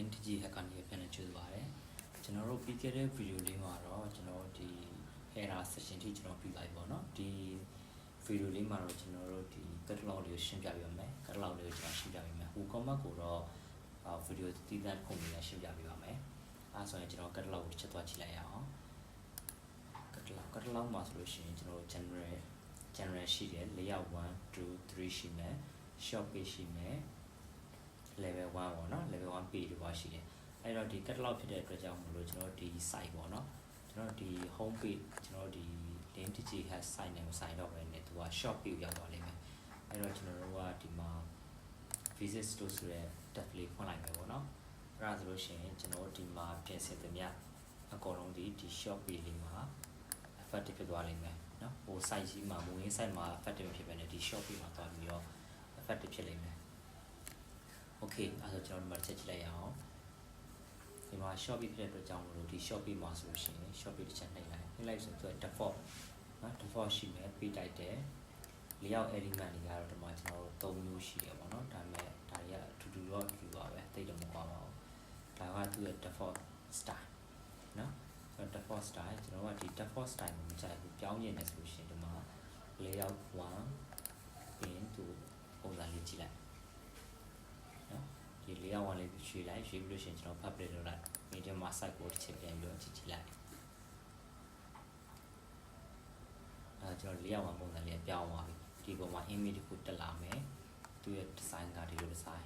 link တကြီးဟက်ကနေပြန်နေကြိုးပါတယ်ကျွန်တော်တို့ပြီးခဲ့တဲ့ video လေးမှာတော့ကျွန်တော်ဒီ error session ထိကျွန်တော်ပြီးလိုက်ပေါ့နော်ဒီ video လေးမှာတော့ကျွန်တော်တို့ဒီ catalog လေးကိုရှင်းပြပေးပါမယ် catalog လေးကိုကျွန်တော်ရှင်းပြပေးမယ်ဟို comment ကိုတော့ video တည်တံ့ပုံလေးရှင်းပြပေးပါမယ်အဲဆိုရင်ကျွန်တော် catalog ကိုတစ်ချက်သွားကြည့်လိုက်ရအောင် catalog မှာဆိုလို့ရှိရင်ကျွန်တော်တို့ general ရှိတယ် layout 1 2 3ရှိမယ် short page ရှိမယ် level 1ပေါ့နော် level 1 page တွေပါရှိတယ်အဲ့တော့ဒီ catalog ဖြစ်တဲ့အတွက်ကြောင့်မလို့ကျွန်တော်ဒီ site ပေါ့နော်ကျွန်တော်ဒီ home page ကျွန်တော်ဒီ link တကြီး has site နဲ့မဆိုင်တော့ဘဲနဲ့သူက short page ရောက်သွားလိမ့်မယ်အဲ့တော့ကျွန်တော်တို့ကဒီမှာ visit store ဆိုတဲ့ tab လေးဖွင့်လိုက်မယ်ပေါ့နော်အဲ့ဒါဆိုလို့ရှိရင်ကျွန်တော်ဒီမှာပြင်ဆင်သမျှအကုန်လုံးဒီ short page လေးမှာ effective ဖြစ်သွားလိမ့်မယ်နော်ဟို site ကြီးမှာမဝင် site မှာ effective ဖြစ်ပဲနဲ့ဒီ short page မှာသွားပြီးတော့ effective ဖြစ်လိမ့်မယ်Okay အဲ့ဒါကျွန်တော်ဒီမှာချက်ကြည့်လိုက်ရအောင်ဒီမှာ short page ဖြစ်တဲ့အတွက်ကြောင့်မလို့ဒီ short page မှာဆိုလို့ရှိရင် short page တစ်ချက်နှိပ်လိုက်ဆိုတော့ default နော် default ရှိမယ် page title layout element တွေကတော့ဒီမှာကျွန်တော်တို့၃မျိုးရှိတယ်ပေါ့နော်ဒါပေမဲ့ဒါတွေကအထူးထူးတော့ယူပါပဲတိတ်တော့မကွာပါဘူးဒါကသူ့ရဲ့ default style နော်ဆိုတော့ default style ကျွန်တော်ကဒီ default style ကိုမကြိုက်ဘူးပြောင်းရင်လည်းဆိုလို့ရှိရင်ဒီမှာ layout 1 pin သူပုံစံလေးကြည့်လိုက်ဒီ layout 1လေးရွှေ့လိုက်ရွှေ့ပြီးလို့ရှိရင်ကျွန်တော် public လုပ်လိုက် medium မှာ site ကိုတစ်ချက်ပြန်ပြီးတော့ကြည့်လိုက်အဲကျွန်တော် layout 1ပုံစံလေးပြောင်းသွားပြီဒီပုံမှာ image တစ်ခုတက်လာမယ်သူရဲ့ design ကဒီလို design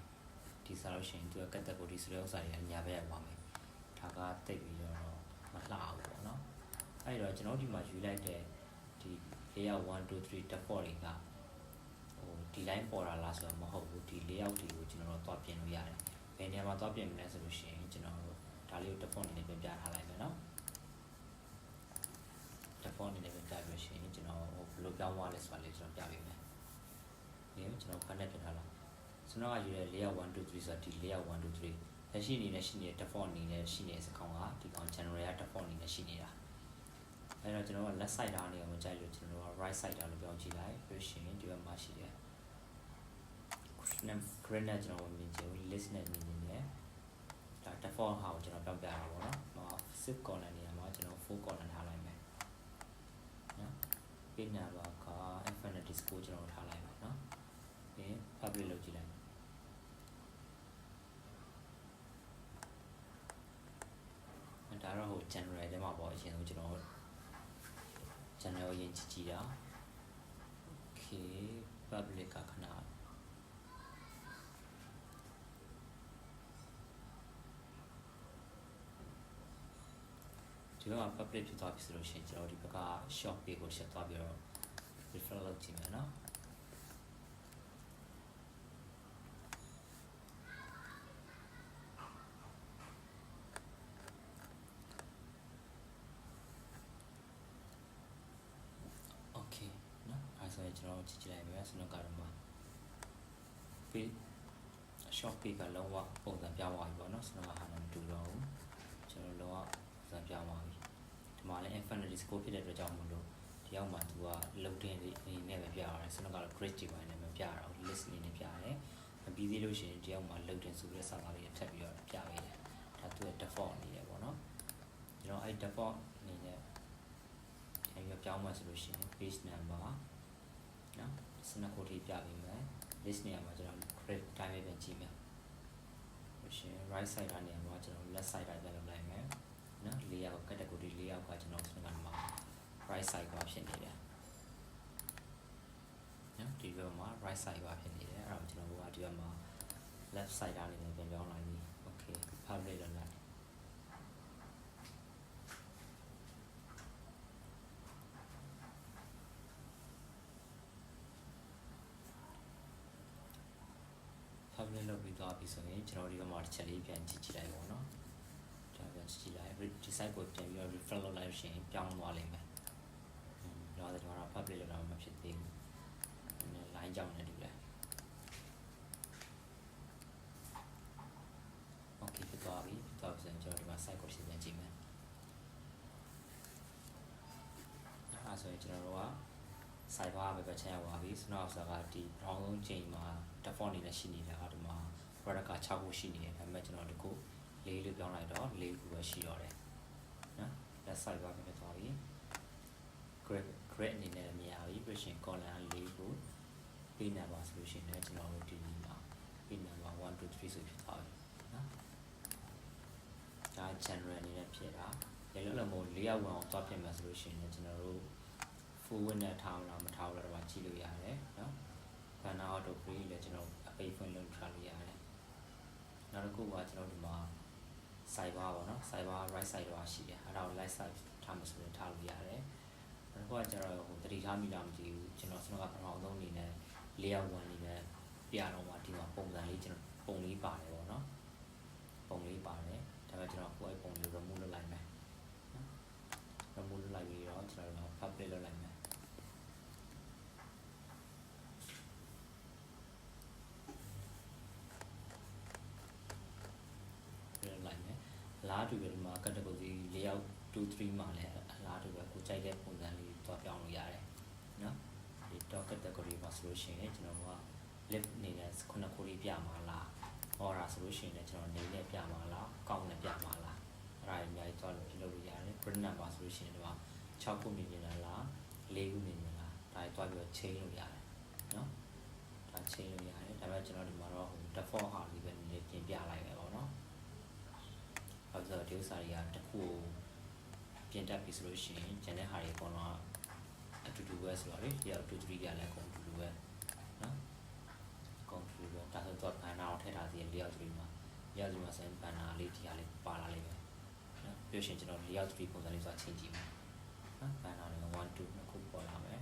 ဒီဆိုလို့ရှိရင်သူရဲ့ category ဆိုတဲ့ဥစ္စာတွေအညာဘက်ရောက်သွားမယ်ဒါကတိတ်ပြီးတော့မလှဘူးပေါ့နော်အဲ့တော့ကျွန်တော်ဒီမှာယူလိုက်တဲ့ဒီ layout 1 2 3 default တွေကဒီ line ပေါ်လာလားဆိုတော့မဟုတ်ဘူးဒီ layout တွေကိုကျွန်တော်တို့သွားပြင်လို့ရတယ်ဘယ်နေရာမှာသွားပြင်မလဲဆိုလို့ရှိရင်ကျွန်တော်တို့ဒါလေးကို default အနေနဲ့ပြင်ပြထားလိုက်မယ်နော် default အနေနဲ့ပြင်ပြပြီးရှင်ကျွန်တော်ဘယ်လိုပြောင်းသွားလဲဆိုတာလေးကျွန်တော်ပြပေးမယ်ဒီကျွန်တော်ဖတ်နေပြင်ထားလားကျွန်တော်ကယူတဲ့ layout 1 2 3ဆိုတော့ဒီ layout 1 2 3လက်ရှိအနေနဲ့ရှိနေတဲ့ default အနေနဲ့ရှိနေတဲ့စကောင်းကဒီကောင် general က default အနေနဲ့ရှိနေတာအဲ့တော့ကျွန်တော်က left side တာနေရာမှာကြိုက်လို့ကျွန်တော်က right side တာလို့ပြောင်းကြည့်လိုက်ပြီးရှင်ဒီဘက်မှာရှိတယ် grid နဲ့ကျွန်တော်ဝင်ကြည့် list နဲ့မြင်နေတယ်ဒါ default ဟာကိုကျွန်တော်ပြောင်းပြရတာပေါ့နော်6 column နေရာမှာကျွန်တော်4 column ထားလိုက်မယ်နော် page number က infinity score ကျွန်တော်ထားလိုက်မယ်နော်ပြီး public လုပ်ကြည့်လိုက်ဒါတော့ဟို general ထဲမှာပေါ့အရင်ဆုံးကျွန်တော် general ရင်းကြည့်တာ okay public ကခဏဒီက public ဖြစ်သွားပြီဆိုလို့ရှိရင်ကျွန်တော်ဒီဘက်က short page ကိုဆက်သွားပြီးတော့ refer လုပ်ကြည့်မယ်နော်โอเคနော်အဲဆိုရင်ကျွန်တော်ကြည့်ကြည့်လိုက်မယ်ဆိုတော့ကတော့မှာ page short page ကလုံးဝပုံစံပြောင်းသွားပြီပေါ့နော်ဆိုတော့ဟာလည်းမတူတော့ဘူးကျွန်တော်လုံးဝပုံစံပြောင်းသွားပြီဒီမှာလည်း infinity score ဖြစ်တဲ့အတွက်ကြောင့်မလို့ဒီအောက်မှာသူက loading လေးအနေနဲ့ပဲပြရတယ်ဆိုတော့ကတော့ grid တွေပိုင်းနဲ့မပြရအောင် list အနေနဲ့ပြရတယ်မပြီးသေးလို့ရှိရင်ဒီအောက်မှာ loading ဆိုပြီးစာသားလေးထပ်ပြီးတော့ပြပေးတယ်ဒါသူ့ရဲ့ default အနေနဲ့ပေါ့နော်ကျွန်တော်အဲ့ default အနေနဲ့ပြန်ပြောင်းမှဆိုလို့ရှိရင် page number နော်စနစ်ကိုထိပြပေးမယ် list နေရာမှာကျွန်တော် grid တိုင်းပဲပြန်ကြည့်မယ်ရှင် right side ကနေမှာကျွန်တော် left side တိုင်းလုပ်လိုက်မယ်နော် layout category layout ကကျွန်တော်စနစ်မှာ right side ကဖြစ်နေတယ်နော်ဒီဘက်မှာ right side ကဖြစ်နေတယ်အဲ့တော့ကျွန်တော်ကဒီဘက်မှာ left side ကနေပြန်ပြောင်းလိုက်ပြီ okay public လုပ်လိုက်public လုပ်ပြီးသွားပြီဆိုရင်ကျွန်တော်ဒီဘက်မှာတစ်ချက်လေးပြန်ကြည့်ကြည့်လိုက်ပါတော့ဒါပြန်ကြည့်လိုက်ဒီ site ကိုပြန်ပြီးတော့ refer လုပ်လိုက်ရှင်ပြောင်းသွားလိမ့်မယ်တော့ကျွန်တော် public လုပ်တာမဖြစ်သေးဘူး line ကြောင်းနေတူတယ် okay ဖြစ်သွားပြီဆိုရင်ကျွန်တော်ဒီမှာ site ကိုရှင်းပြန်ကြည့်မယ်အဲ့ဆိုရင်ကျွန်တော်တို့က site bar ပဲချမ်းရောက်ပါပြီဆိုတော့ဆိုတာကဒီ brown ဆုံးချိန်မှာ default အနေနဲ့ရှိနေတာဒီမှာ product က6ခုရှိနေတယ်ဒါပေမဲ့ကျွန်တော်ဒီခု 4လို့ပြောင်းလိုက်တော့4ခုပဲရှိတော့တယ်နော် left side ပါပဲသွားပြီ grid အနေနဲ့မြင်ရပြီပြီးရှင် column 4ခု page number ဆိုလို့ရှိရင်လည်းကျွန်တော်တို့ဒီမှာ page number 1 2 3ဆိုဖြစ်သွားပြီနော်ဒါ general အနေနဲ့ဖြစ်တာလေလို့မို့4ရောက်ဝင်အောင်သွားပြင်မယ်ဆိုလို့ရှိရင်လည်းကျွန်တော်တို့ full width နဲ့ထားအောင်မထားဘူးတော့ကြည့်လို့ရတယ်နော် banner auto print လည်းကျွန်တော်အပိတ်ဖွင့်လုပ်ထားလို့ရတယ်နောက်တစ်ခုကကျွန်တော်ဒီမှာ side bar ပေါ့နော် side bar right side တော့ရှိတယ်အဲ့ဒါကို left side ထားမှဆိုရင်ထားလို့ရတယ်နောက်တစ်ခုကကျွန်တော်ဟိုတတိထားမိလားမသိဘူးကျွန်တော်စနကပထမဆုံးအနေနဲ့ layout 1အနေနဲ့ပြတော့မှဒီမှာပုံစံလေးကျွန်တော်ပုံလေးပါတယ်ပေါ့နော်ပုံလေးပါတယ်ဒါပေမဲ့ကျွန်တော်ကိုယ်ပုံလေး remove လုပ်လိုက်မယ်နော် remove လုပ်လိုက်ပြီးတော့ကျွန်တော် public လုပ်လိုက်မယ်လားတူပဲဒီမှာ category layout 2 3မှာလည်းအလားတူပဲကိုကြိုက်တဲ့ပုံစံလေးတွားပြောင်းလို့ရတယ်နော်ဒီ top category မှာဆိုလို့ရှိရင်ကျွန်တော်က list အနေနဲ့ခုနှစ်ခုလေးပြမှာလား order ဆိုလို့ရှိရင်လည်းကျွန်တော်နေနဲ့ပြမှာလား count နဲ့ပြမှာလားအဲ့ဒါအများကြီးတွားလို့ပြုလုပ်လို့ရတယ် print number ဆိုလို့ရှိရင်ဒီမှာ6ခုမြင်မြင်လား4ခုမြင်မြင်လားဒါတွားပြီးတော့ change လို့ရတယ်နော်ဒါ change လို့ရတယ်ဒါပေမဲ့ကျွန်တော်ဒီမှာတော့ default ဟာလေးပဲနည်းနည်းပြင်ပြလိုက်မယ်ပေါ့နော်အဲ့တော့ဒီဥစ္စာတွေကတစ်ခုပြင်တက်ပြီဆိုလို့ရှိရင်ကျန်တဲ့ဟာတွေအကုန်လုံးအတူတူပဲဆိုတော့လေဒီတော့2 3ကလည်းအကုန်တူတူပဲနော်အကုန်တူတူပဲဒါဆိုတော့ဘန်နာကိုထည့်ထားသေးတယ်layout 3မှာlayout 3မှာဆိုရင်ဘန်နာလေးဒီဟာလေးပါလာလိမ့်မယ်နော်ပြီးရှင်ကျွန်တော် layout 3ပုံစံလေးဆိုတာချိန်ကြည့်မယ်နော်ဘန်နာလေး1 2နှစ်ခုပေါ်လာမယ်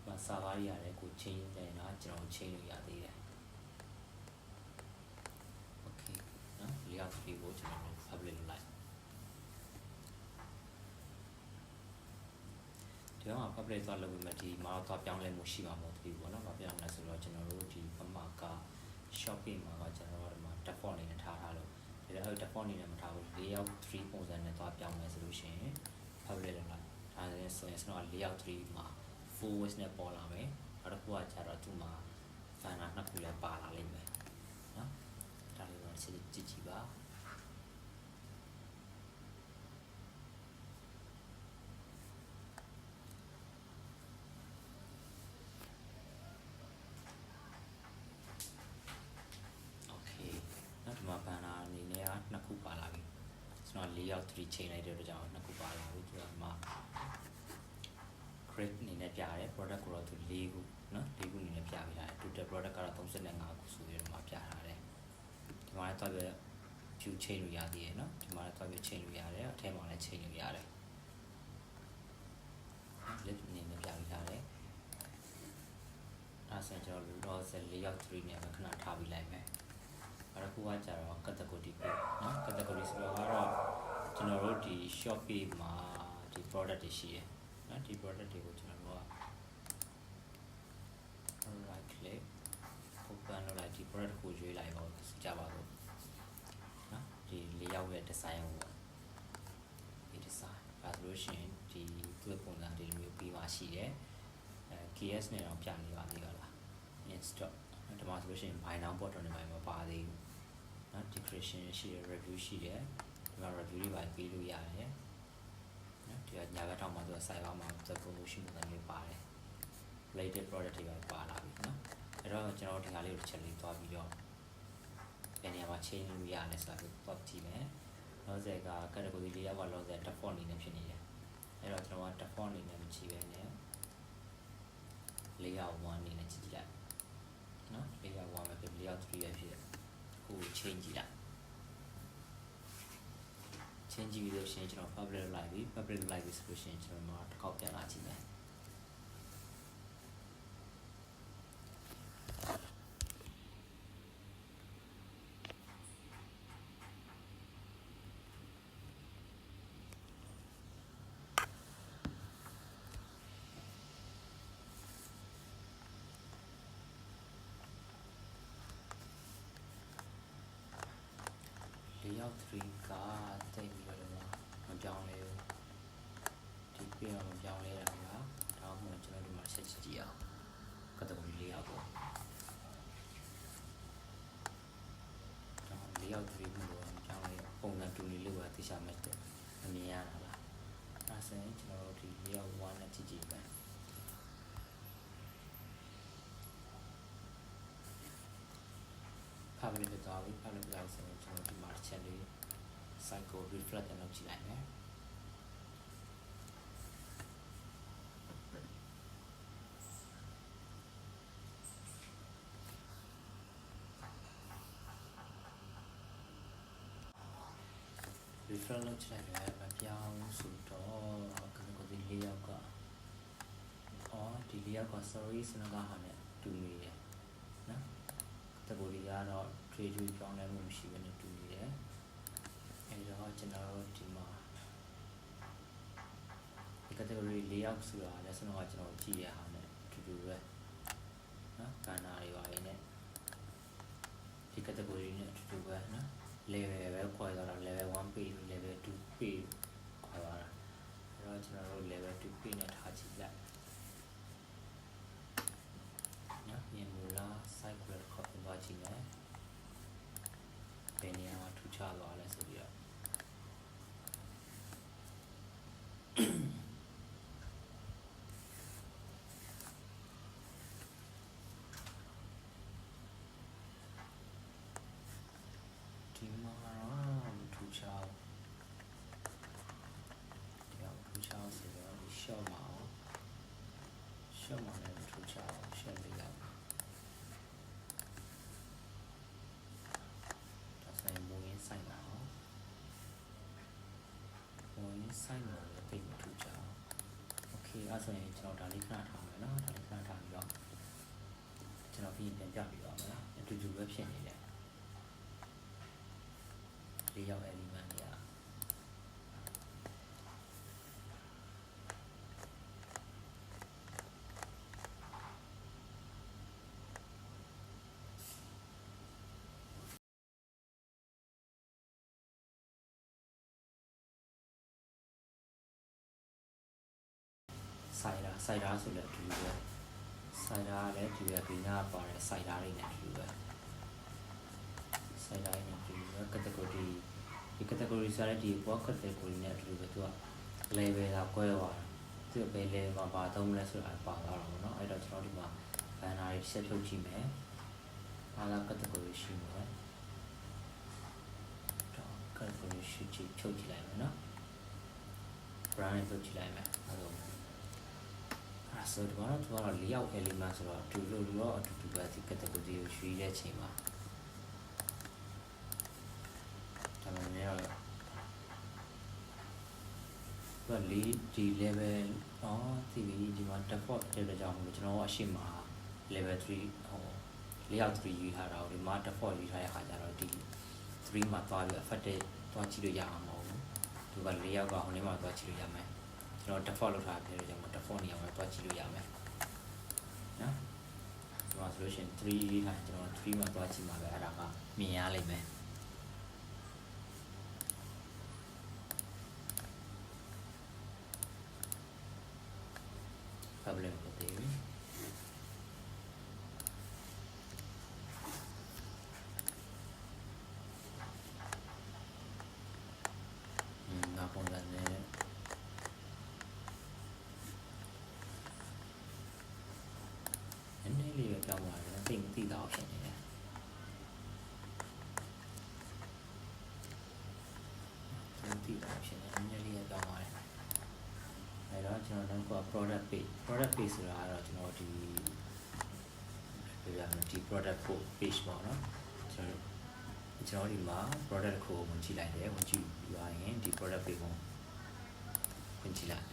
နော်စာကားတွေရတယ်ကိုချိန်နေတော့ကျွန်တော်ချိန်လို့ရသေးတယ်layout ကိုကျွန်တော် public လုပ်လိုက်ဒီတော့ public သွားလုပ်ပြီးမှဒီမှာတော့ပြောင်းလဲမှုရှိမှာမဟုတ်ဘူးပေါ့နော်။ဘာပြောင်းလဲဆိုတော့ကျွန်တော်တို့ဒီပမာက shopping မှာကကျွန်တော်တို့ဒီမှာ default အနေနဲ့ထားလို့ဒီတော့ default အနေနဲ့မထားဘူး layout 3ပုံစံနဲ့သွားပြောင်းလဲဆိုလို့ရှိရင် public လုပ်လိုက်ဒါလည်းဆိုရင်ကျွန်တော် layout 3မှာ full width နဲ့ပေါ်လာမယ်။နောက်တစ်ခုကကျတော့သူ့မှာ banner နှစ်ခုလည်းပါလာလိမ့်မယ်နော်။ဒါလေးတော့ကြည့်ကြည့်ပါနှစ်ခုပါလာပြီကျွန်တော်layout 3ချိန်လိုက်တဲ့အတွက်ကြောင့်နှစ်ခုပါလာပြီသူကမှ grade အနေနဲ့ပြရတယ် product ကိုတော့သူ4ခုเนาะ4ခုအနေနဲ့ပြပေးထားတယ် total product ကတော့35ခုဆိုပြီးတော့မှပြထားတယ်ဒီမှာလည်းတော့ပြ view ချိန်လို့ရသေးတယ်เนาะဒီမှာလည်းတော့ပြချိန်လို့ရတယ်အထက်မှာလည်းချိန်လို့ရတယ် list အနေနဲ့ပြပေးထားတယ်အဲဆိုရင်ကျွန်တော် layout 3နဲ့ခဏထားပြီးလိုက်မယ်အဲ့ဒါကကျတော့ category ပဲเนาะ category ဆိုတော့ကျွန်တော်တို့ဒီ shop page မှာဒီ product တွေရှိရယ်เนาะဒီ product တွေကိုကျွန်တော်တို့က right click open လုပ်လိုက်ဒီ product ကိုရွေးလိုက်ပါကြပါတော့เนาะဒီ layout ရဲ့ design ကိုဒီ design ဒါဆိုလို့ရှိရင်ဒီသူ့ပုံစံဒီလိုမျိုးပြီးမှရှိတယ်KS နဲ့တော့ပြနေပါသေးလား install ဒီမှာဆိုလို့ရှိရင် buy now button တွေမှာမပါသေးဘူးเนาะ description ရှိတယ် review ရှိတယ်ဒီမှာ review တွေပါပေးလို့ရတယ်เนาะဒီကညာဘက်ထောက်မှာသူက site မှာသူ promotion ပုံစံမျိုးပါတယ် related product တွေပါလာပြီเนาะအဲ့တော့ကျွန်တော်ဒီဟာလေးကိုတစ်ချက်လေးသွားပြီးတော့ဘယ်နေရာမှာ change လုပ်ရလဲဆိုတာကိုသွားကြည့်မယ်လောဆယ်က category လေးရောက်ကလောဆယ် default အနေနဲ့ဖြစ်နေတယ်အဲ့တော့ကျွန်တော်က default အနေနဲ့မကြည့်ပဲနဲ့ layout 1အနေနဲ့ကြည့်လိုက်နော် layout 1ပဲဖြစ် layout 3ပဲဖြစ်ကို change ကြည့်လိုက် change ကြည့်ပြီးလို့ရှိရင်ကျွန်တော် public လိုက်ပြီ public လိုက်ပြီဆိုလို့ရှိရင်ကျွန်တော်တစ်ခေါက်ပြန်လာကြည့်မယ်layout 3ကတိတ်ပြီးတော့မပြောင်းလဲဘူးဒီပြင်တော့မပြောင်းလဲတာလားဒါမှမဟုတ်ကျွန်တော်ဒီမှာဆက်ကြည့်အောင် category layout ပေါ့ဒါ layout 3မှုလို့ကြောင်းလေးပုံစံတူလေးလို့ပဲသိချမယ်အမြင်ရတာလားအဲဆိုရင်ကျွန်တော်တို့ဒီ layout 1နဲ့ကြည့်ကြည့်ပဲpublic ဖြစ်သွားပြီ public လောက်ဆိုရင်ကျွန်တော်ဒီမှာတစ်ချက်လေး site ကို reflect လုပ်ကြည့်လိုက်မယ် reflect လုပ်ကြည့်လိုက်တယ်မပြောင်းဆိုတော့ကိုဒီ layout ကဒီ layout က sorry စနကဟာနဲ့တူနေတယ်နော်တကူဒီကတော့ trade ပြောင်းလဲမှုမရှိဘဲနဲ့တူနေတယ်အဲတော့ကျွန်တော်တို့ဒီမှာဒီ category layout ဆိုတာလည်းစနကကျွန်တော်ကြည့်ရအောင်နဲ့တူတူပဲနော်ကဏ္ဍတွေပါနေဒီ category နဲ့တူတူပဲနော် level ပဲခွဲသွားတာ level 1 page level 2 page ခွဲသွားတာအဲတော့ကျွန်တော်တို့ level 2 page နဲ့ထားကြည့်လိုက်နော်ပြင်မူလား site ကိုခေါ်ပြန်သွားကြည့်မယ်ဘယ်နေရာမှာထူးခြားသွားလဲဆိုပြီးတော့ဒီမှာတော့ထူးခြားတရားထူးခြားဆိုတော့ short မှာလည်းထူးခြား short လေးရပါဒါဆိုရင်မူရင်းဆိုင်တာမူရင်းဆိုင်မှာလည်းတိတ်မထူးခြား okay အဲ့ဆိုရင်ကျွန်တော်ဒါလေးခဏထားမယ်နော်ဒါလေးခဏထားပြီးတော့ကျွန်တော်ပြီးပြန်ပြပြီးတော့မယ်အတူတူပဲဖြစ်နေတယ်လေးရောက် element တွေကစိုက်တာဆိုလည်းအတူတူပဲစိုက်တာလည်းဒီကဘေးနားပါတယ်စိုက်တာတွေနဲ့အတူတူပဲစိုက်တာတွေနဲ့အတူတူပဲ category ဒီ category ဆိုတဲ့ဒီ block category နဲ့အတူတူပဲသူက level ကကွဲသွားတာသူကဘယ် level မှာပါသုံးလဲဆိုတာပါသွားတာပေါ့နော်အဲ့တော့ကျွန်တော်ဒီမှာ banner တွေဆက်ဖြုတ်ကြည့်မယ်အားလား category ရှိမယ်တော့ category ရှိကြည့်ဖြုတ်ကြည့်လိုက်မယ်နော် brand ဖြုတ်ကြည့်လိုက်မယ်အဲ့လိုဆိုတော့သူကတော့၄ရောက် element ဆိုတော့အတူတူတော့အတူတူပဲဒီ category ကိုရွေးတဲ့အချိန်မှာဒါမှမဟုတ်တော့ဒီ level ဒီမှာ default တဲ့ကြောင့်မို့ကျွန်တော်အရှိမ level 3၄ရောက်3ယူထားတာကိုဒီမှာ default ယူထားရခါကျတော့ဒီ3မှာသွားပြီး affected သွားကြည့်လို့ရအောင်မဟုတ်ဘူးသူက၄ရောက်ကဟိုနေ့မှာသွားကြည့်လို့ရမယ်ကျွန်တော် default လုပ်ထားတယ်ကြောင့် default နေရာမှာတွားကြည့်လို့ရမယ်နော်ဒီမှာဆိုလို့ရှိရင်3ရေးထားကျွန်တော်3မှာတွားကြည့်မှာပဲအဲ့ဒါကမြင်ရလိမ့်မယ်problem ကိုတည်ပြီငါပုံစံနဲ့နည်းလေးပဲပြောင်းသွားတယ်သိမသိတော့ဖြစ်နေတယ်သိတော့ဖြစ်နေနည်းလေးပဲပြောင်းသွားတယ်အဲ့တော့ကျွန်တော်တို့က product page ဆိုတာကတော့ကျွန်တော်ဒီ product page ပေါ့နော်ကျွန်တော်ဒီမှာ product ကိုဝင်ကြည့်လိုက်တယ်ဝင်ကြည့်ပြီးသွားရင်ဒီ product page ကိုဝင်ကြည့်လိုက်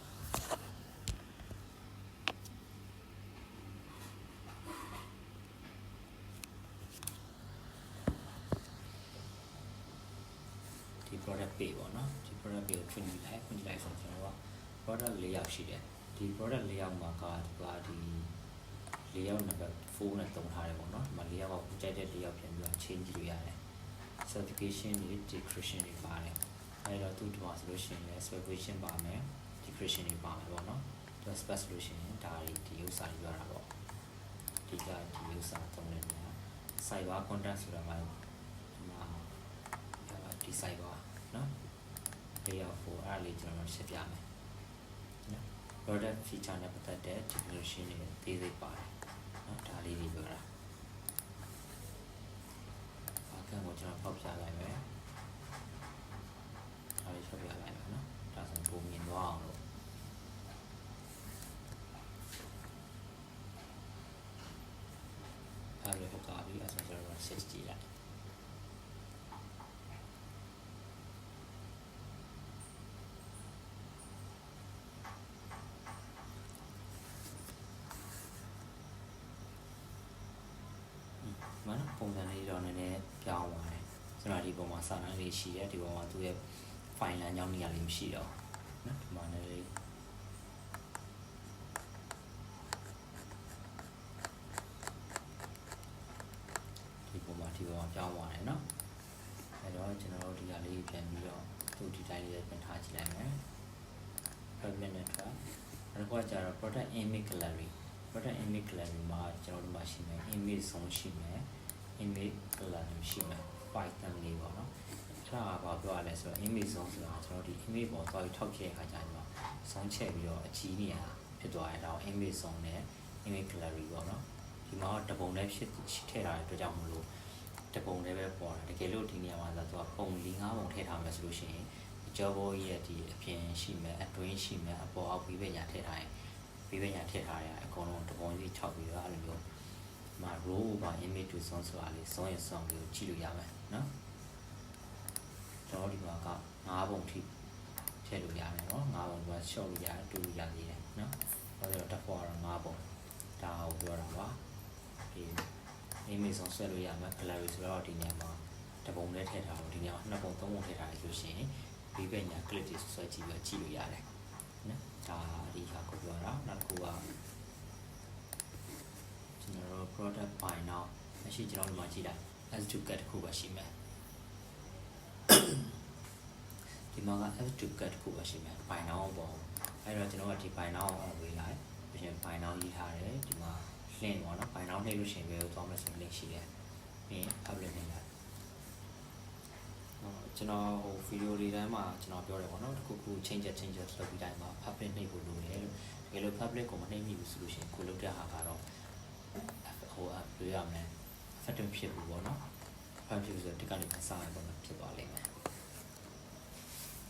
ဒီ product page ပေါ့နော်ဒီ product page ကိုဖွင့်ကြည့်လိုက်ဆိုကျွန်တော်က product layout ရှိတယ်ဒီ product layout မှာကဒီ layout number 4နဲ့တုံးထားတယ်ပေါ့နော်ဒီမှာ layout ကိုကြိုက်တဲ့ layout ပြန်ပြီးတော့ change ကြည့်လို့ရတယ် certification တွေ declaration တွေပါတယ်အဲ့တော့သူ့ဒီမှာဆိုလို့ရှိရင်လည်း certification ပါမယ် declaration တွေပါမယ်ပေါ့နော်သူ spec ဆိုလို့ရှိရင်ဒါတွေဒီဥစ္စာတွေပြောတာပေါ့ဒီကဒီဥစ္စာသုံးနေတယ် cyber content ဆိုတာမှာဒီမှာ စိုက်ပါနော် layout 4အဲ့လေးကျွန်တော်ရှင်းပြမယ်နော် product feature နဲ့ပတ်သက်တဲ့ definition တွေသေးစိတ်ပါတယ်နော်ဒါလေးတွေပြောတာအခန်းကိုကျွန်တော်ဖောက်ပြလိုက်မယ်ဒါလေးဖောက်ပြလိုက်မယ်နော်ဒါဆိုပုံမြင်သွားအောင်လို့ဒါလေးဖောက်ပြပြီးအဲ့ဆိုကျွန်တော် 60 လိုက်မနော်ပုံစံလေးတော့နည်းနည်းပြောင်းသွားတယ်ကျွန်တော်ဒီပုံမှာစာတန်းလေးရှိတယ်ဒီပုံမှာသူ့ရဲ့ file လမ်းကြောင်းနေရာလေးမရှိတော့နော်ဒီမှာလည်းဒီပုံမှာပြောင်းသွားတယ်နော်အဲ့တော့ကျွန်တော်တို့ဒီဟာလေးပြန်ပြီးတော့သူ့ဒီတိုင်းလေးပြန်ထားကြည့်လိုက်မယ် fragment နဲ့ထားအဲ့တော့ကျတော့ product image gallery product image gallery မှာကျွန်တော်တို့မှာရှိမယ် image zone ရှိမယ် image gallery ရှိမယ် Python လေးပေါ့နော်အဲ့ဒါကဘာပြောရလဲဆိုတော့ image zone ဆိုတာကျွန်တော်ဒီ image ပေါ်သွားပြီးထောက်ကြည့်တဲ့အခါကျတော့ zone ချက်ပြီးတော့အကြီးနေရဖြစ်သွားတယ်ဒါကို image zone နဲ့ image gallery ပေါ့နော်ဒီမှာတပုံလေးဖြစ်ထည့်ထားတဲ့အတွက်ကြောင့်မလို့တပုံလေးပဲပေါ်တာတကယ်လို့ဒီနေရာမှာဆိုတော့ပုံ 4-5 ပုံထည့်ထားမယ်ဆိုလို့ရှိရင်ကြောဘောကြီးရဲ့ဒီအပြင်ရှိမယ်အတွင်းရှိမယ်အပေါ်အောက်ပြီးပဲညာထည့်ထားရင်ပြီးပဲညာထည့်ထားရအကုန်လုံးတပုံကြီးထောက်ပြီးတော့အဲ့လိုမျိုးဒီမှာ row over image to zone ဆိုတာလေး zone ရဲ့ zone ကိုကြည့်လို့ရမယ်နော်ကျွန်တော်ဒီမှာက5ပုံထိထည့်လို့ရတယ်နော်5ပုံက short လို့ရတယ်တူလို့ရသေးတယ်နော်ဘာလို့လဲတက်ဖို့ကတော့5ပုံဒါကိုပြောတာပါဒီ image zone ဆွဲလို့ရမယ် gallery ဆိုတော့ဒီနေရာမှာတပုံလေးထည့်ထားလို့ဒီနေရာမှာ2ပုံ3ပုံထည့်ထားရလို့ရှိရင်ဒီဘက်ညာ click တွေဆွဲကြည့်ပြီးကြည့်လို့ရတယ်နော်ဒါဒီဟာကိုပြောတာနောက်တစ်ခုကကျွန်တော်တို့ product by now မရှိကျွန်တော်တို့မှာကြည့်လိုက် as to get တစ်ခုပဲရှိမယ်ဒီမှာက as to get တစ်ခုပဲရှိမယ် by now ပေါ့အဲ့တော့ကျွန်တော်ကဒီ by now အောင်ဝေးလိုက်ပြီးရင် by now ရေးထားတယ်ဒီမှာ link ပေါ့နော် by now နှိပ်လို့ရှိရင်ဘယ်ကိုသွားမလဲဆို link ရှိတယ်ပြီးရင် public နှိပ်လိုက်ကျွန်တော်ဟိုဗီဒီယိုလေးတိုင်းမှာကျွန်တော်ပြောတယ်ပေါ့နော်တစ်ခုခု change လုပ်ပြီးတိုင်းမှာ public နှိပ်ဖို့လိုတယ်လို့တကယ်လို့ public ကိုမနှိပ်မိဘူးဆိုလို့ရှိရင်ကိုလုပ်တဲ့ဟာကတော့ဟိုပြောရမယ် effective ဖြစ်ဘူးပေါ့နော် effective ဆိုတော့ဒီကနေအစားအသောက်ဖြစ်သွားလိမ့်မယ်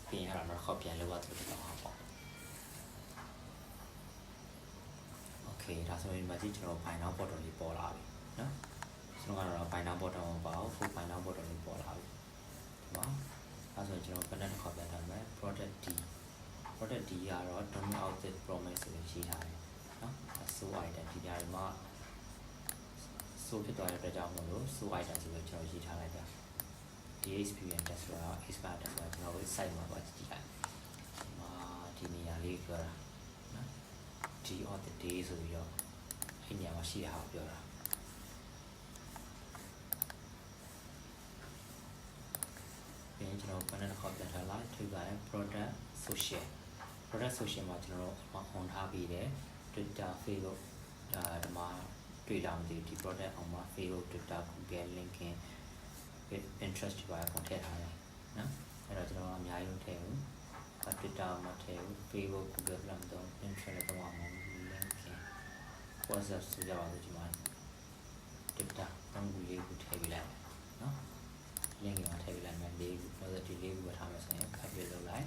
ပြင်ရတာတော့ခေါက်ပြန်လောက်သွားတယ်တော့ဟာပေါ့ okay ဒါဆိုရင်မကြည့်ကျွန်တော် final button လေးပေါ်လာပြီနော်ကျွန်တော်ကတော့ final button မပေါ့ full final button လေးပေါ်လာပြီဒီမှာအဲဆိုရင်ကျွန်တော်ဘယ်နဲ့တစ်ခါပြန်ထားမလဲ product D ကတော့ don't outfit promise ကိုရေးထားတယ်နော် so item ဒီကြားမှာ so ဖြစ်သွားတဲ့အတွက်ကြောင့်မို့လို့ so item ဆိုပြီးကျွန်တော်ရေးထားလိုက်တာ ဒီ experience test ဆိုတာ expert test ဆိုတာကျွန်တော်တို့ site မှာပါကြည့်လိုက်ဒီမှာဒီနေရာလေးပြောတာနော် D of the day ဆိုပြီးတော့အဲ့နေရာမှာရှိတာကိုပြောတာပြန်ကျွန်တော်ဘယ်နဲ့ခေါ်ပြထားလားထိပ်ပိုင်း product social မှာကျွန်တော်တို့ on ထားပြီးတယ် Twitter Facebook ဒီမှာတွေ့လာမှဒီ product အောင်မှာ Facebook Twitter Google LinkedIn Pinterest တွေပါအကုန်ထည့်ထားတယ်နော်အဲ့တော့ကျွန်တော်အများကြီးထည့်ဘူး Twitter မှာထည့်ဘူး Facebook Google လောက်တော့ Pinterest လည်းတော့အောင် LinkedIn WhatsApp ဆိုကြပါလို့ဒီမှာ Twitter တောင်းကူလေးကိုထည့်ပေးလိုက်နော် link ကိုထည့်ပေးလိုက်မယ်လေးခုနောက်ဒီလေးခုပဲထားမယ်ဆိုရင် public လုပ်လိုက်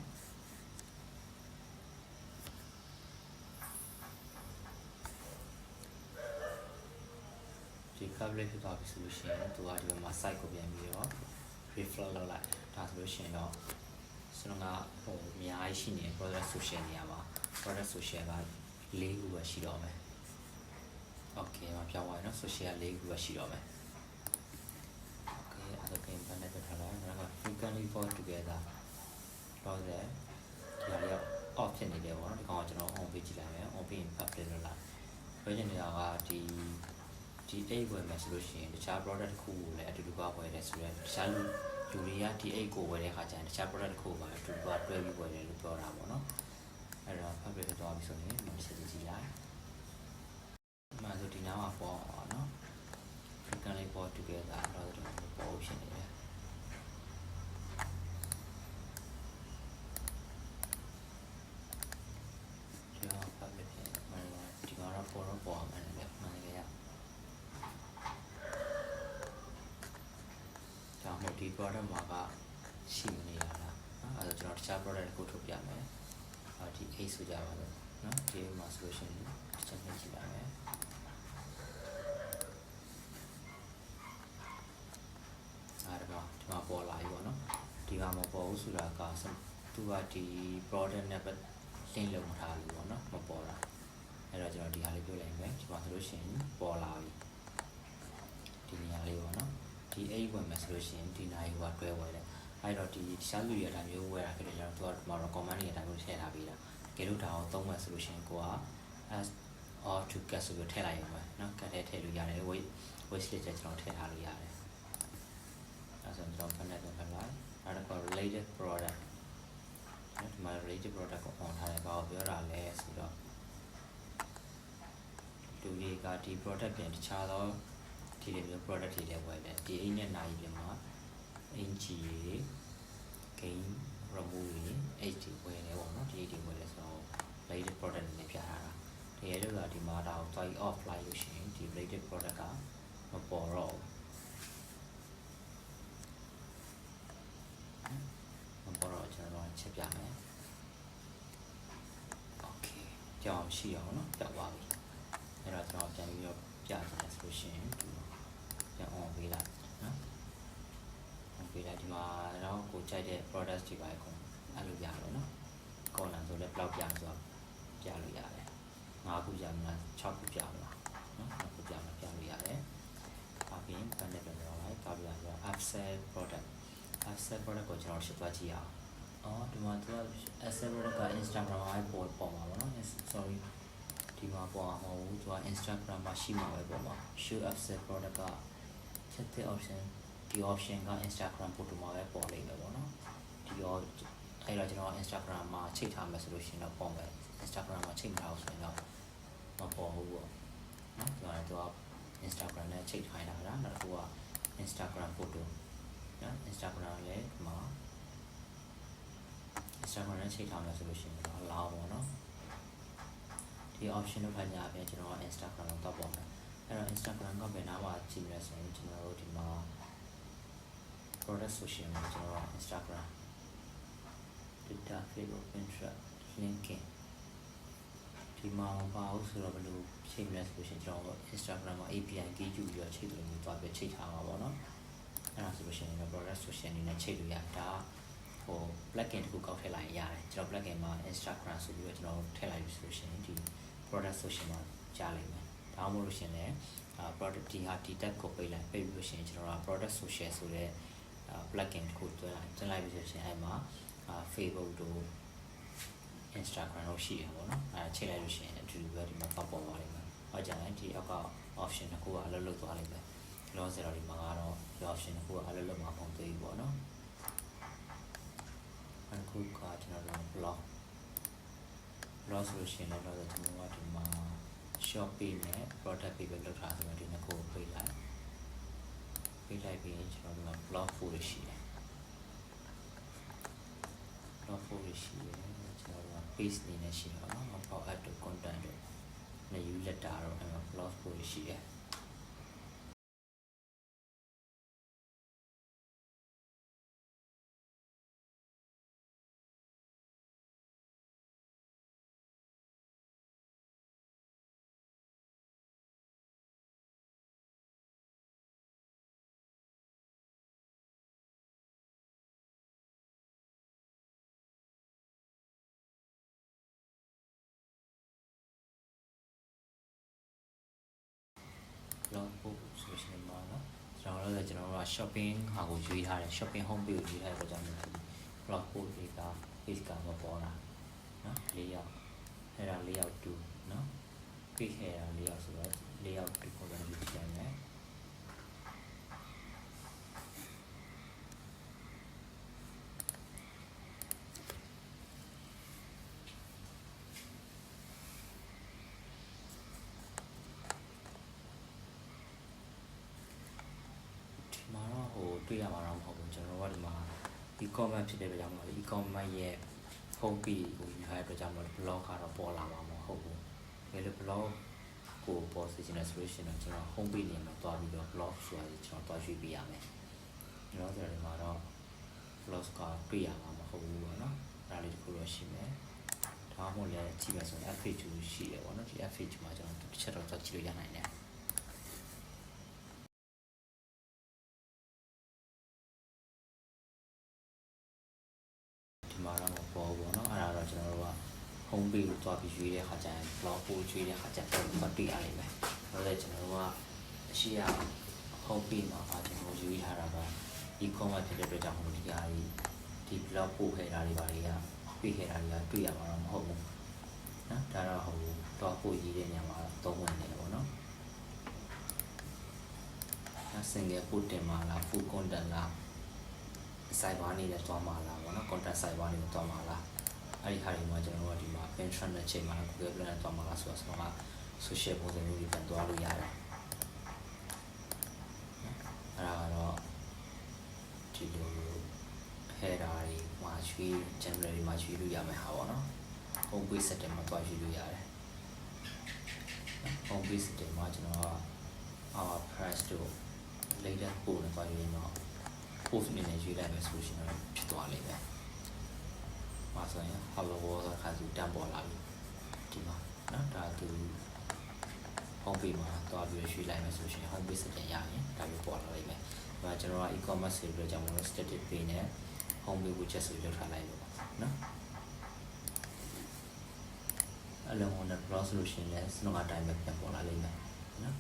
ဒီ public ဖြစ်သွားပြီဆိုလို့ရှိရင်သူကဒီမှာ site ကိုပြန်ပြီးတော့ reflect လုပ်လိုက်ဒါဆိုလို့ရှိရင်တော့ကျွန်တော်ကဟိုအများကြီးရှိနေ product social နေရာမှာ product social က၄ခုပဲရှိတော့မယ် okay မပြောင်းပါနဲ့ social ၄ခုပဲရှိတော့မယ်okay ဘယ်နဲ့တက်ထားလဲငါက frequently for together တော့တဲ့ဒီဟာလေး off ဖြစ်နေတယ်ပေါ့နော်ဒီကောင်ကကျွန်တော် on ပေးကြည့်လိုက်မယ် on ပြီးရင် public လုပ်လိုက်ပြောချင်နေတာကဒီ8ဝယ်မယ်ဆိုလို့ရှိရင်တခြား product တစ်ခုကိုလည်းအတူတူကဝယ်တယ်ဆိုတော့တခြားလူတွေကဒီ8ကိုဝယ်တဲ့အခါကျရင်တခြား product တစ်ခုပါအတူတူကတွဲပြီးဝယ်တယ်လို့ပြောတာပေါ့နော်အဲ့တော့ public တော့ပြီဆိုရင်မဆက်ကြည့်လိုက်မှဆိုဒီနားမှာပေါ့နော် frequently for together တော့ပေါ်ဖြစ်နေတယ် ဒီ product မှာကရှိမနေရလားအဲ့တော့ကျွန်တော်တခြား product ကိုထုတ်ပြမယ်ဒီ A ဆိုကြပါတော့နော်ဒီမှာဆိုလို့ရှိရင်တစ်ချက်နှိပ်ကြည့်ပါမယ်ဒီမှာပေါ်လာပြီပေါ့နော်ဒီမှာမပေါ်ဘူးဆိုတာကသူကဒီ product နဲ့ link လုပ်မထားဘူးပေါ့နော်မပေါ်တာအဲ့တော့ကျွန်တော်ဒီဟာလေးပြောလိုက်မယ်ဒီမှာဆိုလို့ရှိရင်ပေါ်လာပြီဒီနေရာလေးပေါ့နော်ဒီအိတ်ဝင်မယ်ဆိုလို့ရှိရင်ဒီနိုင်ဟိုကတွဲဝယ်တယ်အဲ့တော့ဒီတခြားလူတွေအတိုင်းမျိုးဝယ်တာဖြစ်တယ်ကျွန်တော်တို့ကဒီမှာတော့ comment တွေအတိုင်းမျိုးထည့်ထားပေးတာတကယ်လို့ဒါအောင်သုံးမယ်ဆိုလို့ရှိရင်ကိုက as or to get ဆိုပြီးထည့်လိုက်ရုံပဲเนาะကတ်ထဲထည့်လို့ရတယ် wish list ထဲကျွန်တော်ထည့်ထားလို့ရတယ်အဲ့ဆိုကျွန်တော်ဖတ်နေတယ်ဖတ်လိုက်အဲ့ဒါက related product ဒီမှာ related product ကို on ထားတယ်ဘာကိုပြောတာလဲဆိုတော့လူတွေကဒီ product ပြန်တခြားသောဒီလိုမျိုး product တွေလည်းဝယ်တယ်ဒီအိမ်နဲ့နိုင်ပြင်မှာအင်ဂျီတွေ gain remove တွေ HD ဝယ်တယ်ပေါ့နော်ဒီ HD ဝယ်တယ်ဆိုတော့ related product တွေပြထားတာဒီရဲလို့ကဒီမှာဒါကို turn off လိုက်လို့ရှိရင်ဒီ related product ကမပေါ်တော့မပေါ်တော့ကျွန်တော်ချက်ပြမယ် okay ကြောင်ရှိအောင်နော်ပြသွားပြီအဲ့တော့ကျွန်တော်ပြန်ပြီးတော့ပြချင်တယ်ဆိုလို့ရှိရင်ပြန် on ပေးလိုက်နော် on ပေးလိုက်ဒီမှာတော့ကိုကြိုက်တဲ့ product တွေပါအကုန်အဲ့လိုရတယ်နော် column ဆိုလည်းဘယ်လောက်ပြဆိုတော့ပြလို့ရတယ်5ခုပြမလား6ခုပြမလားနော်6ခုပြမလားပြလို့ရတယ်အပြင်ဘယ်နဲ့ပြန်တော့လိုက်ပါပြရတော့ upsell product ကိုကျွန်တော်ရှင်းသွားကြည့်အောင်ဒီမှာသူက upsell product က Instagram မှာပေါ်မှာပေါ့နော် sorry ဒီမှာပေါ်မှာမဟုတ်ဘူးသူက Instagram မှာရှိမှာပဲပေါ်မှာ show upsell product ကချက်တဲ့ option ဒီ option က Instagram photo မှာပဲပေါ်လိမ့်မယ်ပေါ့နော်ဒီရောအဲ့တော့ကျွန်တော် Instagram မှာချိန်ထားမယ်ဆိုလို့ရှိရင်တော့ပေါ်မယ် Instagram မှာချိန်မထားဘူးဆိုရင်တော့မပေါ်ဘူးပေါ့နော်သူက Instagram နဲ့ချိန်ထားနေတာလားနောက်တစ်ခုက Instagram photo နော် Instagram လည်းဒီမှာ Instagram နဲ့ချိန်ထားမယ်ဆိုလို့ရှိရင်တော့လာပေါ့နော်ဒီ option ကိုဖတ်ကြအပြင်ကျွန်တော် Instagram ကိုတောက်ပေါ်မယ်အဲ့တော့ Instagram ကဘယ်နားမှာကြည့်မလဲဆိုရင်ကျွန်တော်တို့ဒီမှာ product social မှာကျွန်တော် Instagram Twitter Facebook Pinterest LinkedIn ဒီမှာပါအောင်ဆိုတော့ဘယ်လိုချိန်မလဲဆိုလို့ရှိရင်ကျွန်တော် Instagram မှာ API key ယူပြီးတော့ချိန်တယ်လို့သွားပြီးချိန်ထားမှာပေါ့နော်အဲ့ဒါဆိုလို့ရှိရင် product social အနေနဲ့ချိန်လို့ရတာဟို plugin တခုကောက်ထည့်လိုက်ရင်ရတယ်ကျွန်တော် plugin မှာ Instagram ဆိုပြီးတော့ကျွန်တော်ထည့်လိုက်ပြီဆိုလို့ရှိရင်ဒီ product social မှာကြားလိုက်မယ်ဒါမှမဟုတ်လို့ရှိရင်လည်း product ဒီဟာ tab ကိုပိတ်လိုက်ပြီးလို့ရှိရင်ကျွန်တော်က product social ဆိုတဲ့ plugin တခုတွဲလိုက်ပြီးဆိုရင်အဲ့မှာFacebook တို့ Instagram တို့ရှိရပါတော့။ချိန်လိုက်လို့ရှိရင်အတူတူပဲဒီမှာပေါက်ပေါ်သွားလိမ့်မယ်။ဟောကြရင်ဒီအောက်က option တစ်ခုကအလုပ်လုပ်သွားလိမ့်မယ်။လောဆယ်တော့ဒီမှာကတော့ဒီ option တစ်ခုကအလုပ်လုပ်မှာပုံသေးပြီပေါ့နော်။အခုကကျွန်တော်တို့ blog ဆိုလို့ရှိရင်လည်းတော့ကျွန်တော်ကဒီမှာ shop page နဲ့ product page ပဲလုပ်ထားဆိုတော့ဒီနှစ်ခုကိုပိတ်လိုက်ပြီးကျွန်တော်တို့ blog folder ရှိတယ် blog folder ရှိတယ်ကျွန်တော်တို့ page နေနဲ့ရှိတယ်နော် about add to content တို့ new letter တို့အဲ့မှာ blog folder ရှိတယ်blog post ဆိုရှင်မှာနော်ကျွန်တော်တို့က shopping ဟာကိုရွေးထားတယ် shopping home page ကိုရွေးထားတဲ့အတွက်ကြောင့် blog post တွေက page ကမပေါ်တာနော်layout အဲ့ဒါ layout 2နော် page အဲ့ဒါ layout ဆိုတော့ layout 2ကိုလည်းယူကြည့်မယ်တွေ့ရမှာတော့မဟုတ်ဘူးကျွန်တော်တို့ကဒီမှာ e-commerce ဖြစ်တဲ့အတွက်ကြောင့် e-commerce ရဲ့ home page ကိုယူထားတဲ့အတွက်ကြောင့် blog ကတော့ပေါ်လာမှာမဟုတ်ဘူး။ဒါပေမဲ့ blog ကိုပေါ်စေချင်တဲ့ solution တော့ကျွန်တော် home page နေရာမှာတွားပြီးတော့ blog ဆိုတာကျွန်တော်တွားရွေးပေးရမယ်။ကျွန်တော်ဆိုတော့ close ကတွေ့ရမှာမဟုတ်ဘူးပေါ့နော်ဒါလေးတစ်ခုတော့ရှိမယ်ဒါမှမဟုတ်လည်းကြည့်မယ်ဆိုရင် FH2 ရှိတယ်ပေါ့နော်ဒီ FH မှာကျွန်တော်တစ်ချက်တော့ကြည့်လို့ရနိုင်တယ်ဒီမှာတော့မပေါ်ဘူးပေါ့နော်အဲ့ဒါတော့ကျွန်တော်တို့က home page ကိုတွားပြီးရွေးတဲ့ခါကျရင် blog ကိုရွေးတဲ့ခါကျတော့တွေ့ရလိမ့်မယ်ဒါလည်းကျွန်တော်တို့ကအရှိရ home page မှာကျွန်တော်ရွေးထားတာက e-commerce ဖြစ်တဲ့အတွက်ကြောင့်ဒီဟာဒီ blog ပို့ခဲ့တာတွေပါတွေကတွေ့ခဲ့တာတွေကတွေ့ရမှာတော့မဟုတ်ဘူးနော်ဒါတော့တော့ပို့ရေးတဲ့နေရာမှာသုံးဝင်နေတယ်ပေါ့နော်single post တင်မှာလား full content လား cyber နေနဲ့တွားမှာလားပေါ့နော် content cyber နေနဲ့တွားမှာလားအဲ့ဒီခါတွေမှာကျွန်တော်တို့ကဒီမှာ Pinterest နဲ့ချိန်မှာ Google Plan နဲ့တွားမှာလားဆိုတော့ social ပုံစံမျိုးတွေပြန်တွားလို့ရတယ်အဲ့ဒါကတော့ဒီလို header တွေမှာရွှေ့ general တွေမှာရွှေ့လို့ရမယ်ဟာပေါ့နော် home page setting မှာတွားရွှေ့လို့ရတယ် home page setting မှာကျွန်တော်ကpress တို့ later post နဲ့တွားရွှေ့တော့ post အနေနဲ့ရွှေ့လိုက်မယ်ဆိုရှင်တော့ဖြစ်သွားလိမ့်မယ်။မှာဆိုရင် hello world ခါစုတန်းပေါ်လာပြီဒီမှာနော်ဒါသူ home page မှာတွားပြီးရွှေ့လိုက်မယ်ဆိုရှင် home page setting ရရင်ဒါမျိုးပေါ်လာလိမ့်မယ်။ဒါကျွန်တော်က e-commerce ဆိုပြီးတော့ကျွန်တော် static page နဲ့ home page ကို just ဆိုလောက်ထားလိုက်လို့နော်အလုံးဝနဲ့ browse လို့ရှင်လဲစနုံအတိုင်းပဲပြန်ပေါ်လာလိမ့်မယ်နော်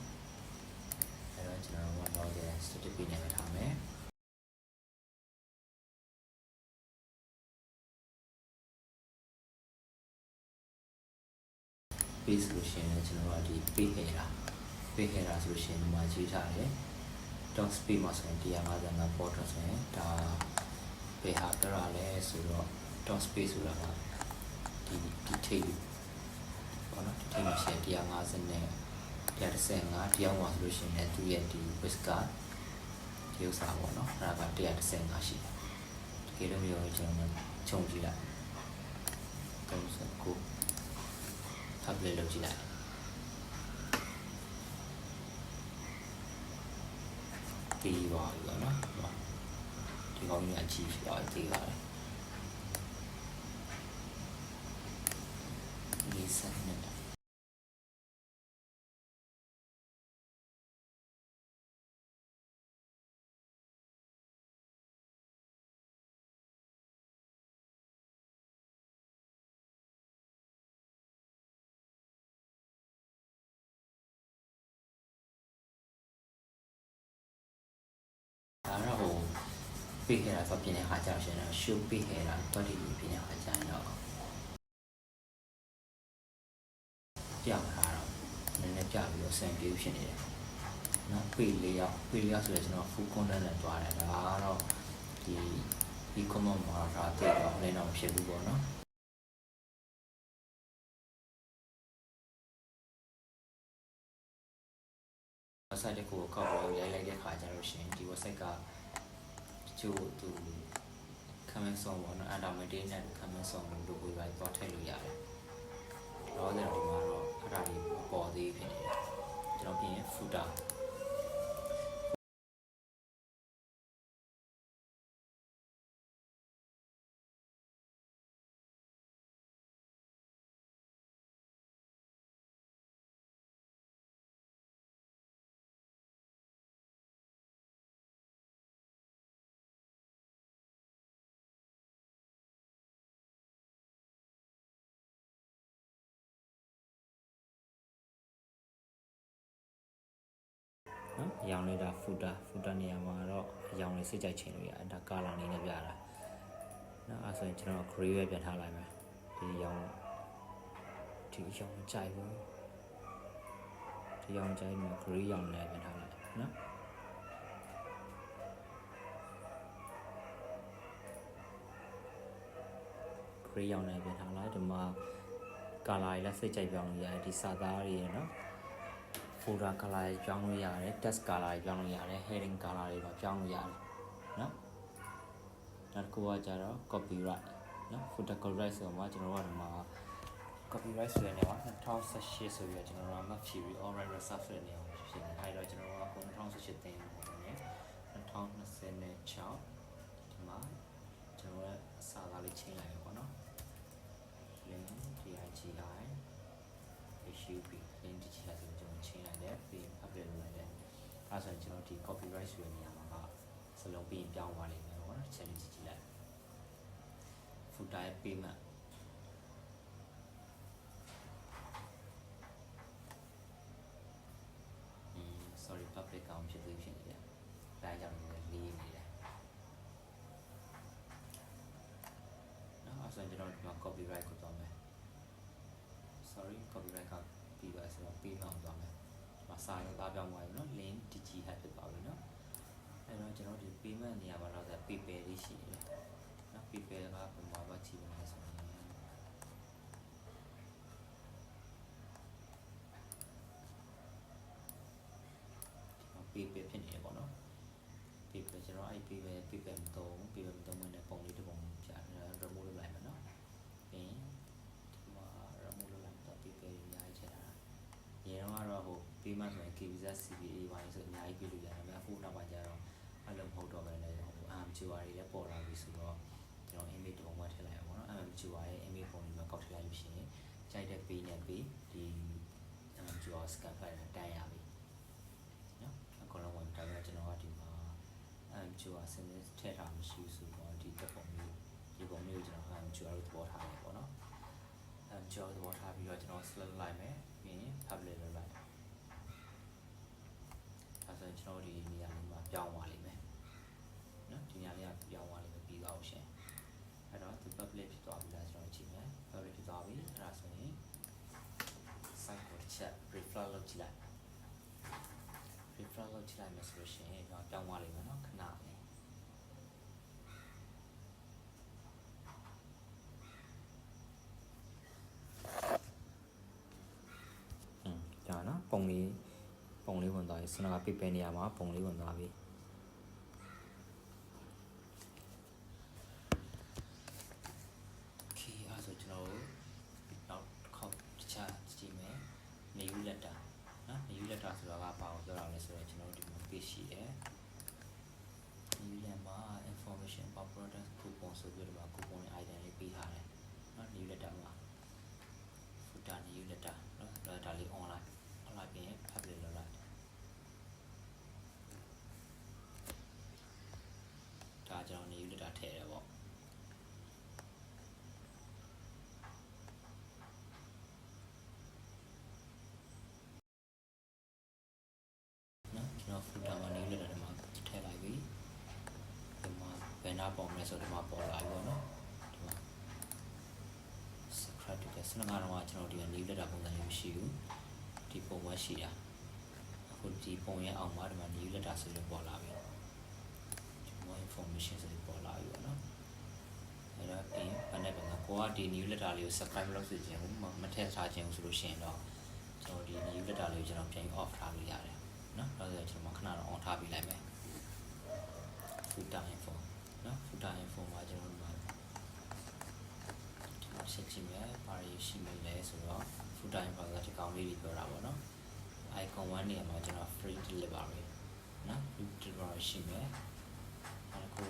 အဲ့တော့ကျွန်တော်ကတော့ static page နဲ့ပဲထားမယ်ပေးဆိုလို့ရှိရင်ကျွန်တော်တို့ဒီပေးခဲ့တာဆိုလို့ရှိရင်ဒီမှာကြီးထားတယ် dot speed မှာဆိုရင်155 port ဆိုရင်ဒါဘယ်ဟာပြရလဲဆိုတော့ dot speed ဆိုတာကဒီထိပ်ပေါ့နော်ဒီထိပ်မှာရှိတယ်150နဲ့135တရားမှာဆိုလို့ရှိရင်သူ့ရဲ့ဒီ width ကဒီဥစ္စာပေါ့နော်အဲ့ဒါက135ရှိတယ်တကယ်လို့မျိုးကျွန်တော်ခြုံကြည့်လိုက်39ထပ်ပြီးလုပ်ကြည့်လိုက်ဒီပါဘူးနော်ဒီကောင်းကြီးအချီဖြစ်သွားသေးပါတယ်ဒီစက်နဲ့ဒါတော့ပေးခဲ့တာဆိုပြင်တဲ့ခါကျတော့ရှင်တော့ show ပေးခဲ့တာတော့ဒီပြင်တဲ့ခါကျရင်တော့ပြောင်းလာတော့နည်းနည်းပြပြီးတော့ send ပေးဖြစ်နေတယ်နော်ပေးလေးရောက်ဆိုရင်ကျွန်တော် full content နဲ့တွားတယ်ဒါကတော့ဒီ e-commerce မှာတော့တိတ်တော့လည်းတော့ဖြစ်ဘူးပေါ့နော်website တစ်ခုကိုကောက်ပြီးရိုက်လိုက်တဲ့ခါကျတော့ရှင်ဒီ website ကကျိုးသူ comment song ပေါ့နော် under maintain နဲ့ comment song လို့ဝေပိုင်းသွားထည့်လို့ရတယ်။တော့ဒီမှာတော့အဲ့ဒါလေးပေါ်သေးဖြစ်နေတယ်။ကျွန်တော်ပြင် footerနော်အရောင်လေးဒါ footer နေရာမှာတော့အရောင်လေးစိတ်ကြိုက်ချင်လို့ရတယ်ဒါ color အနေနဲ့ပြတာနော်အဲ့ဆိုရင်ကျွန်တော် gray ပဲပြန်ထားလိုက်မယ်ဒီအရောင်ကြိုက်ဘူးဒီအရောင်ကြိုက်မှာ gray ရောင်နဲ့ပြန်ထားလိုက်နော် gray ရောင်နဲ့ပြန်ထားလိုက်ဒီမှာ color လေးစိတ်ကြိုက်ပြောင်းလို့ရတယ်ဒီစာသားတွေရနော်folder color တွေပြောင်းလို့ရတယ် text color တွေပြောင်းလို့ရတယ် heading color တွေပါပြောင်းလို့ရတယ်နော်နောက်တစ်ခုကကြတော့ copyright နော် footer copyright ဆိုတော့ကျွန်တော်တို့ကဒီမှာ copyright ဆိုတဲ့နေရာမှာ2018ဆိုပြီးတော့ကျွန်တော်တို့က map theory all right reserve ဆိုတဲ့နေရာမှာဖြစ်နေအဲ့တော့ကျွန်တော်တို့က2018တင်ပုံနဲ့2026ဒီမှာ လေးချိန်လိုက်ရောပေါ့နော် link DIGI HUB link digital ဆိုကျွန်တော်ချိန်လိုက်တယ်ပြီး update လုပ်လိုက်တယ်အဲဆိုရင်ကျွန်တော်ဒီ copyright ဆိုတဲ့နေရာမှာကစလုံးပြီးပြောင်းသွားလိမ့်မယ်ပေါ့နော်ချက်လေးကြည့်လိုက် footer payment sorry public account ဖြစ်သေးဖြစ်နေတယ်။ဒါကြောင့်လည်းလေးနေတယ်။နော်အဲ့ဆိုရင်ကျွန်တော်ဒီမှာ copyright ကိုသွားမယ်။ sorry copyright ကပြီးပါဆိုတော့ပြီးမှသွားမယ်။ဒီမှာစာရုံးသားပြောင်းသွားပြီနော် link digital ဖြစ်သွားပြီနော်။အဲ့တော့ကျွန်တော်ဒီ payment နေရာမှာတော့ PayPal လေးရှိနေတယ်။နော် PayPal ကပုံမှာပါကြည့်ပါမယ်ဆိုရင်PayPal ဖြစ်နေတယ်ပေါ့နော် PayPal ကျွန်တော်အဲ့ PayPal မသုံးမနဲ့ပုံလေးတစ်ပုံပြတယ် remove လုပ်လိုက်မယ်နော်ပြီးဒီမှာ remove လုပ်လိုက်တော့ PayPal အများကြီးချက်တာရေတော့ဟို payment ဆိုရင် KVZ CPA ဝိုင်းဆိုအများကြီးပြလို့ရတယ်ဒါပေမဲ့အခုနောက်ပိုင်းကျတော့အဲ့လိုမဟုတ်တော့ဘဲနဲ့ဟို MQR တွေလည်းပေါ်လာပြီဆိုတော့ကျွန်တော် image တစ်ပုံမှထည့်လိုက်ရပါတော့ MQR ရဲ့ image ပုံလေးမှာကောက်ထည့်လိုက်လို့ရှိရင်ကြိုက်တဲ့ page နဲ့ page ဒီ MQR scan file နဲ့တန်းရပြီနော်အကောင်လုံးဝင်ဒါပေမဲ့ကျွန်တော်ကဒီမှာMQR စနစ်ထည့်ထားမရှိဘူးဆိုတော့ဒီတက်ပုံလေးဒီပုံလေးကိုကျွန်တော် MQR ကိုသဘောထားတယ်ပေါ့နော် MQR သဘောထားပြီးတော့ကျွန်တော် select လိုက်မယ်ပြီးရင် public လုပ်လိုက်အဲဆိုရင်ကျွန်တော်ဒီနေရာလေးမှာပြောင်းသွားလိမ့်မယ်နော်ဒီနေရာလေးကပြောင်းသွားလိမ့်မယ်ပြီးသွားအောင်ရှင်အဲ့တော့ဒီ public ဖြစ်သွားပြီလားကျွန်တော်ကြည့်မယ် public ဖြစ်သွားပြီအဲ့ဒါဆိုရင် site ကိုတစ်ချက် refresh လုပ်ကြည့်လိုက် refresh လုပ်ကြည့်လိုက်မယ်ဆိုလို့ရှိရင်ကျွန်တော်ပြောင်းသွားလိမ့်မယ်နော်ခဏလေးကြာနော်ပုံလေးဝင်သွားပြီစနက PayPal နေရာမှာပုံလေးဝင်သွားပြီအဲ့ဆိုကျွန်တော်နောက်တစ်ခေါက်တခြားကြည့်မယ် new letter နော် new letter ဆိုတာကဘာကိုပြောတာလဲဆိုတော့ကျွန်တော်ဒီမှာ page ရှိတယ် new letter မှာ information about product coupon ဆိုပြီးတော့ coupon ရဲ့ item လေးပေးထားတယ်နော် new letter မှာ footer new letter နော်ဒါလေး online ပြီးရင် public လုပ်လိုက်ဒါကျွန်တော် new letter ထည့်တယ်ပေါ့footer မှာ new letter မှာထည့်လိုက်ပြီဒီမှာဘယ်နာပုံလဲဆိုဒီမှာပေါ်လာပြီပေါ့နော်ဒီမှာ subscribe တဲ့စနကတော့ကျွန်တော်ဒီ new letter ပုံစံလေးမရှိဘူးဒီပုံပဲရှိတာအခုဒီပုံရဲ့အောက်မှာဒီမှာ new letter ဆိုလို့ပေါ်လာပြီဒီ more information ဆိုလို့ပေါ်လာပြီပေါ့နော်အဲ့တော့ဘယ်နဲ့ပဲကိုကဒီ new letter လေးကို subscribe လုပ်စီခြင်းမထည့်ထားခြင်းဆိုလို့ရှိရင်တော့ကျွန်တော်ဒီ new letter လေးကိုကျွန်တော်ပြန် off ထားလို့ရတယ်နော်ဒါဆိုကျွန်တော်ခဏတော့ on ထားပေးလိုက်မယ် footer info နော် footer info မှာကျွန်တော်ဒီမှာဆက်ကြည့်မယ်ဘာတွေရှိမလဲဆိုတော့ footer info ကဒီကောင်လေးတွေပြောတာပေါ့နော် icon 1နေရာမှာကျွန်တော် free delivery နော် free delivery ရှိမယ်အဲ့ဒါက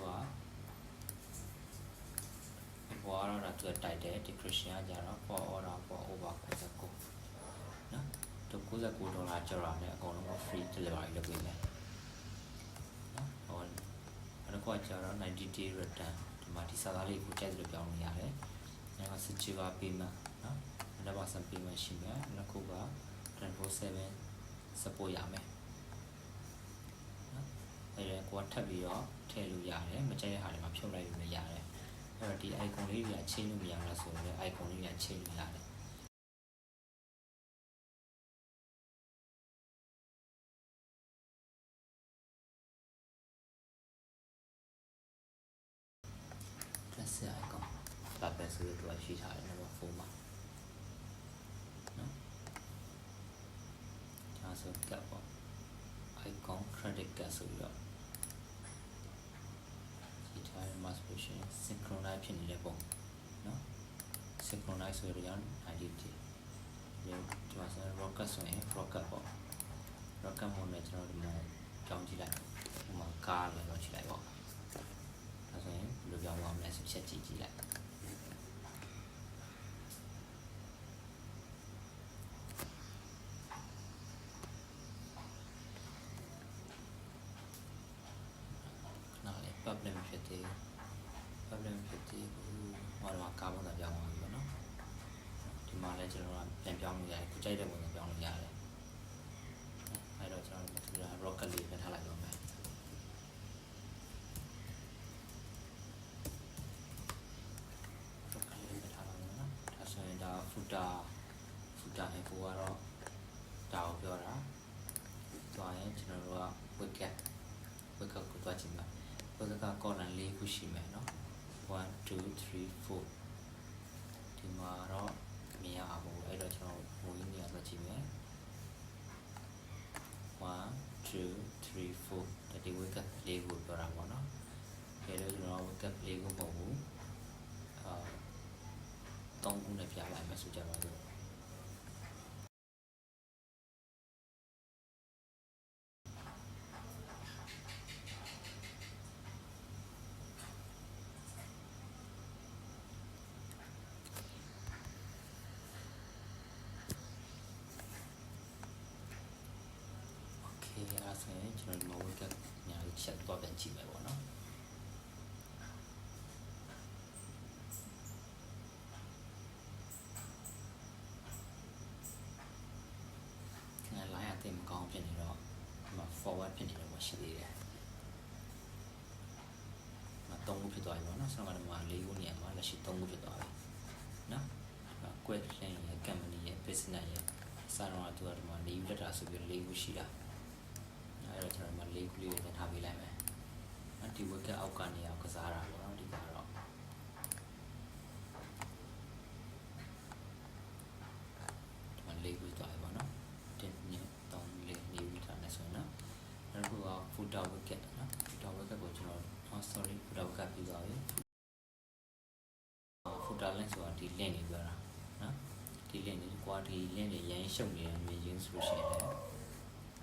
ဘောရတာသူတိုက်တယ် description ကကြတော့ for order for over 99နော်$99ကျော်တာနဲ့အကုန်လုံး free delivery လုပ်ပေးမယ်နော်ဟောအဲ့တော့ကျတော့90 day return ဒီမှာဒီစာသားလေးကိုကြိုက်လို့ပြောင်းလို့ရတယ်အဲ့ဒါ secure payment နော်အဲ့ဒါ100% payment ရှိမယ်နောက်ခုက 24/7 support ရမယ်နော်အဲ့ဒါကိုထပ်ပြီးတော့ထည့်လို့ရတယ်မကြိုက်တဲ့ဟာတွေမှာဖြုတ်လိုက်လို့လည်းရတယ်အဲ့တော့ဒီ icon လေးတွေကချိန်လို့မရလားဆိုတော့ icon လေးတွေကချိန်လို့ရတယ်ဆက် icon ဒါပဲဆိုတော့ရှိထားတယ်နော်4မှာနော်ဒါဆို cap ပေါ့ icon credit card ဆိုပြီးတော့ရှိထားတယ် mass version synchronize ဖြစ်နေတဲ့ပုံနော် synchronize ဆိုတော့identity ဒီမှာဆို rocket ဆိုရင် rocket ပေါ့ rocket mode နဲ့ကျွန်တော်ဒီမှာကြောင်းကြည့်လိုက်ဒီမှာကားလည်းတော့ကြည့်လိုက်ပေါ့ဒါဆိုရင်ဘယ်လိုပြောင်းသွားမလဲဆိုချက်ကြည့်လိုက် problem ဖြစ်တဲ့ဟိုတော့ကားပုံစံပြောင်းသွားပြီပေါ့နော်ဒီမှာလည်းကျွန်တော်ကပြန်ပြောင်းလို့ရတယ်ကိုကြိုက်တဲ့ပုံစံပြောင်းလို့ရတယ်အဲ့တော့ကျွန်တော်ဒီ rocket လေးပြန်ထားလိုက်တော့မယ်rocket လေးပြန်ထားလိုက်တော့နော်ဒါဆိုရင်ဒါ footer နဲ့ကိုကတော့ဒါကိုပြောတာသွားရင်ကျွန်တော်တို့က wicket ကိုသွားကြည့်မှာwicket က column ၄ခုရှိမယ်နော်1 2 3 4ဒီမှာတော့မြင်ရအောင်အဲ့တော့ကျွန်တော်မူရင်းနေရာသွားကြည့်မယ်1 2 3 4ဒီ wicket ၄ခုပြောတာပေါ့နော်ဒါလို့ကျွန်တော် wicket ၄ခုပုံဘူး3ခုနဲ့ပြလိုက်မယ်ဆိုကြပါစို့အဲ့ဆိုရင်ကျွန်တော်ဒီမှာ wicket ညာလေးချက်တော့ပြန်ကြည့်မယ်ပေါ့နော်လိုင်းအသိမကောင်းဖြစ်နေတော့ဒီမှာ forward ဖြစ်နေတယ်ပေါ့ရှိသေးတယ်မ3ခုဖြစ်သွားပြီပေါ့နော်ဆောင်းကတော့ဒီမှာ4ခုနေရာမှာလက်ရှိ3ခုဖြစ်သွားပြီနော် quit လင်းရဲ့ company ရဲ့ business ရဲ့စာတော့သူကဒီမှာ4ခုတက်တာဆိုပြီး4ခုရှိတာအဲ့တော့ကျွန်တော်ဒီမှာ4ခုလေးကိုထားပေးလိုက်မယ်ဒီ wicket အောက်ကနေအောင်ကစားတာပေါ့နော်ဒီကတော့ဒီမှာ4ခုသွားပြီပေါ့နော်1 2 3 4 4ခုထားနေဆိုရင်နော်နောက်တစ်ခုက footer wicket နော် footer wicket ကိုကျွန်တော် sorry footer wicket ပြီးသွားပြီ footer link ဆိုတာဒီ link တွေပြောတာနော်ဒီ link တွေ quality link တွေရမ်းရှုပ်နေတာမြင်ချင်းဆိုလို့ရှိရင်လည်း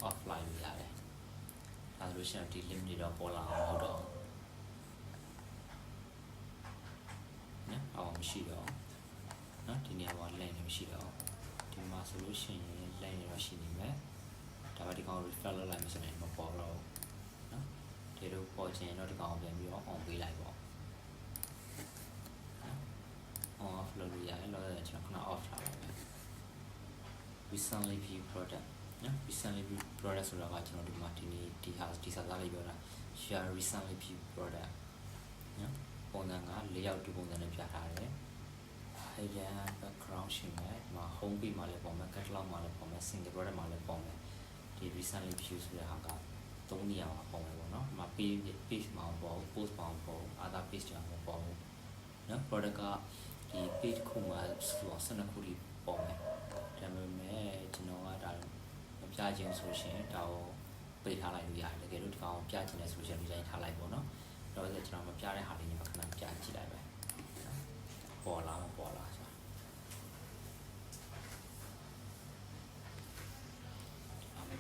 offline လို့ရတယ်ဒါဆိုလို့ရှိရင်ဒီ link တွေတော့ပေါ်လာအောင်မဟုတ်တော့နော်အောင်မရှိတော့နော်ဒီနေရာမှာ link တွေမရှိတော့ဒီမှာဆိုလို့ရှိရင် link တွေတော့ရှိနေမယ်ဒါပေမဲ့ဒီကောင် refresh လုပ်လိုက်မှဆိုရင်မပေါ်တော့နော်ဒီလိုပေါ်ချင်တော့ဒီကောင်ပြန်ပြီးတော့ on ပေးလိုက်ပေါ့ on off လုပ်လို့ရတယ်လို့ကျွန်တော်ခဏ off ထားလိုက်မယ် recently view product နော် recently view product ဆိုတာကကျွန်တော်ဒီမှာဒီစာသားလေးပြောတာ share recently view product နော်ပုံစံကlayout တူပုံစံနဲ့ပြထားတယ် hidden background ရှိမယ်ဒီမှာ home page မှာလည်းပုံမယ် catalog မှာလည်းပုံမယ် single product မှာလည်းပုံမယ်ဒီ recently view ဆိုတဲ့ဟာက3နေရာမှာပုံမယ်ပေါ့နော်ဒီမှာ page မှာပေါ့ post မှာပေါ့ other page တွေမှာပေါ့နော် product ကဒီ page ခုမှာ12ခုလေးပုံမယ်ဒါပေမဲ့ကျွန်တော်ကဒါမပြခြင်းဆိုရှင်ဒါကိုပိတ်ထားလိုက်လို့ရတယ်တကယ်လို့ဒီကောင်ပြချင်တဲ့ဆိုရှင်ဒီတိုင်းထားလိုက်ပေါ့နော်တော့ကျွန်တော်မပြတဲ့ဟာလေးညခဏပြကြည့်လိုက်ပဲပေါ်လာမပေါ်လာဆိုတာ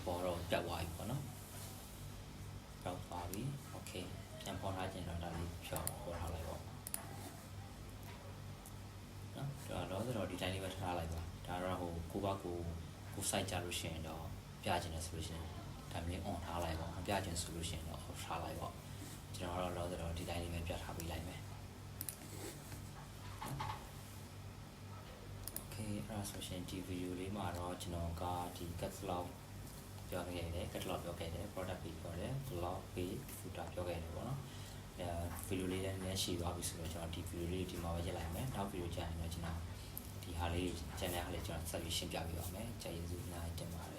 ပေါ်တော့ပြတ်သွားပြီပေါ့နော်ပြောက်သွားပြီโอเคပြန်ပေါ်ထားခြင်းတော့ဒါလေးဖြောက်ပေါ်ထားလိုက်ပေါ့နော်တော့ဒီတိုင်းလေးပဲထားလိုက်ပါဒါတော့ဟိုကိုဘကို site ကြလို့ရှိရင်တော့ပြချင်တယ်ဆိုလို့ရှိရင်ဒါမျိုး on ထားလိုက်ပေါ့မပြချင်ဆိုလို့ရှိရင်တော့ off ထားလိုက်ပေါ့ကျွန်တော်တော့ဒီတိုင်းလေးပဲပြထားပေးလိုက်မယ်โอเคအဲ့ဒါဆိုရှင်ဒီ video လေးမှာတော့ကျွန်တော်ကဒီ catalog ပြောခဲ့တယ် catalog ပြောခဲ့တယ် product page ပြောတယ် blog page footer ပြောခဲ့တယ်ပေါ့နော်video လေးလည်းရှိသွားပြီဆိုတော့ကျွန်တော်ဒီ video လေးဒီမှာပဲရက်လိုက်မယ်နောက် video ကြရင်တော့ကျွန်တော်ဒီဟာလေး channel ဟာလေးကျွန်တော်ဆက်ပြီးရှင်းပြပေးပါမယ်ကျေးဇူးများတင်ပါတယ်